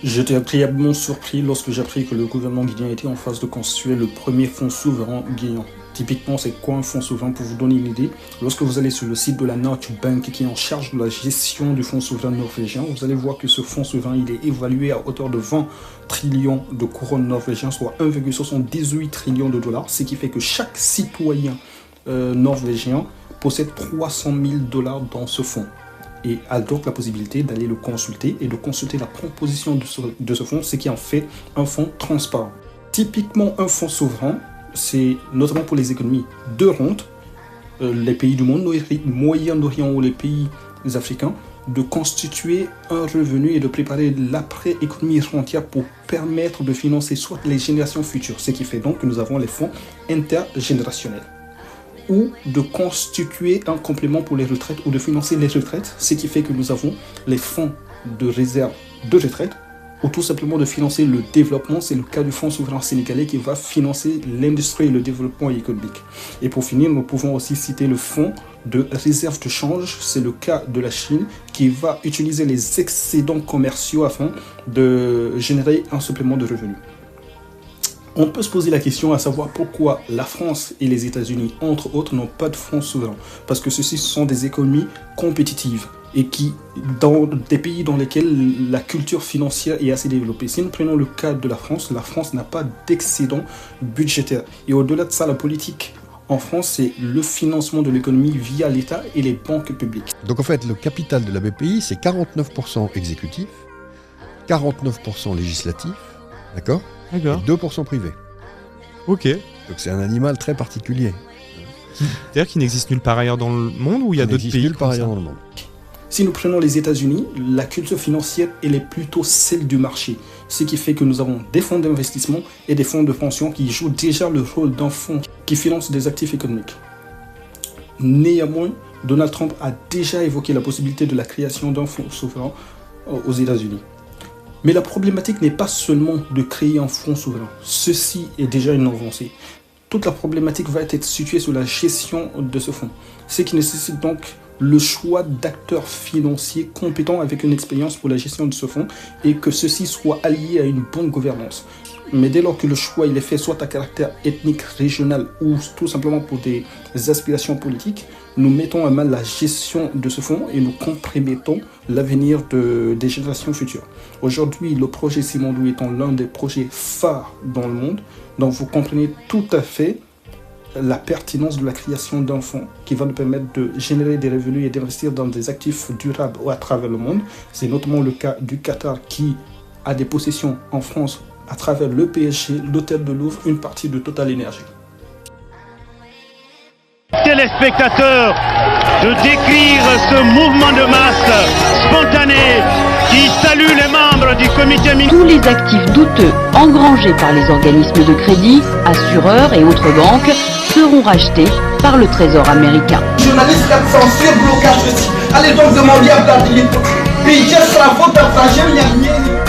J'étais agréablement surpris lorsque j'ai appris que le gouvernement guinéen était en phase de constituer le premier fonds souverain guinéen. Typiquement, c'est quoi un fonds souverain? Pour vous donner une idée, lorsque vous allez sur le site de la Norges Bank qui est en charge de la gestion du fonds souverain norvégien, vous allez voir que ce fonds souverain il est évalué à hauteur de 20 trillions de couronnes norvégiennes, soit 1,78 trillions de dollars, ce qui fait que chaque citoyen norvégien possède 300 000 dollars dans ce fonds. Et a donc la possibilité d'aller le consulter et de consulter la composition de ce fonds, ce qui en fait un fonds transparent. Typiquement, un fonds souverain, c'est notamment pour les économies de rente, les pays du monde Moyen-Orient ou les pays africains, de constituer un revenu et de préparer l'après-économie rentière pour permettre de financer soit les générations futures, ce qui fait donc que nous avons les fonds intergénérationnels, ou de constituer un complément pour les retraites ou de financer les retraites, ce qui fait que nous avons les fonds de réserve de retraite, ou tout simplement de financer le développement. C'est le cas du fonds souverain sénégalais qui va financer l'industrie et le développement économique. Et pour finir, nous pouvons aussi citer le fonds de réserve de change, c'est le cas de la Chine qui va utiliser les excédents commerciaux afin de générer un supplément de revenus. On peut se poser la question à savoir pourquoi la France et les États-Unis, entre autres, n'ont pas de fonds souverains. Parce que ceux-ci sont des économies compétitives et qui, dans des pays dans lesquels la culture financière est assez développée. Si nous prenons le cas de la France n'a pas d'excédent budgétaire. Et au-delà de ça, la politique en France, c'est le financement de l'économie via l'État et les banques publiques. Donc en fait, le capital de la BPI, c'est 49% exécutif, 49% législatif, d'accord ? Et 2% privé. Ok. Donc c'est un animal très particulier. C'est-à-dire qu'il n'existe nulle part ailleurs dans le monde ou il y a d'autres pays nulle part ailleurs dans le monde. Si nous prenons les États-Unis, la culture financière elle est plutôt celle du marché. Ce qui fait que nous avons des fonds d'investissement et des fonds de pension qui jouent déjà le rôle d'un fonds qui finance des actifs économiques. Néanmoins, Donald Trump a déjà évoqué la possibilité de la création d'un fonds souverain aux États-Unis. Mais la problématique n'est pas seulement de créer un fonds souverain. Ceci est déjà une avancée. Toute la problématique va être située sur la gestion de ce fonds. Ce qui nécessite donc le choix d'acteurs financiers compétents avec une expérience pour la gestion de ce fonds et que ceci soit allié à une bonne gouvernance. Mais dès lors que le choix il est fait soit à caractère ethnique, régional ou tout simplement pour des aspirations politiques, nous mettons à mal la gestion de ce fonds et nous compromettons l'avenir des générations futures. Aujourd'hui, le projet Simandou étant l'un des projets phares dans le monde, donc vous comprenez tout à fait la pertinence de la création d'un fonds qui va nous permettre de générer des revenus et d'investir dans des actifs durables à travers le monde. C'est notamment le cas du Qatar qui a des possessions en France à travers le PSG, l'hôtel de Louvre, une partie de Total Énergie. Téléspectateurs, de décrire ce mouvement de masse spontané qui salue les membres du comité ministériel. Tous les actifs douteux engrangés par les organismes de crédit, assureurs et autres banques seront rachetés par le Trésor américain. Journaliste 400 blocage aussi. Allez donc demander à Vladimir. Puis, sera votre argent, il y a rien.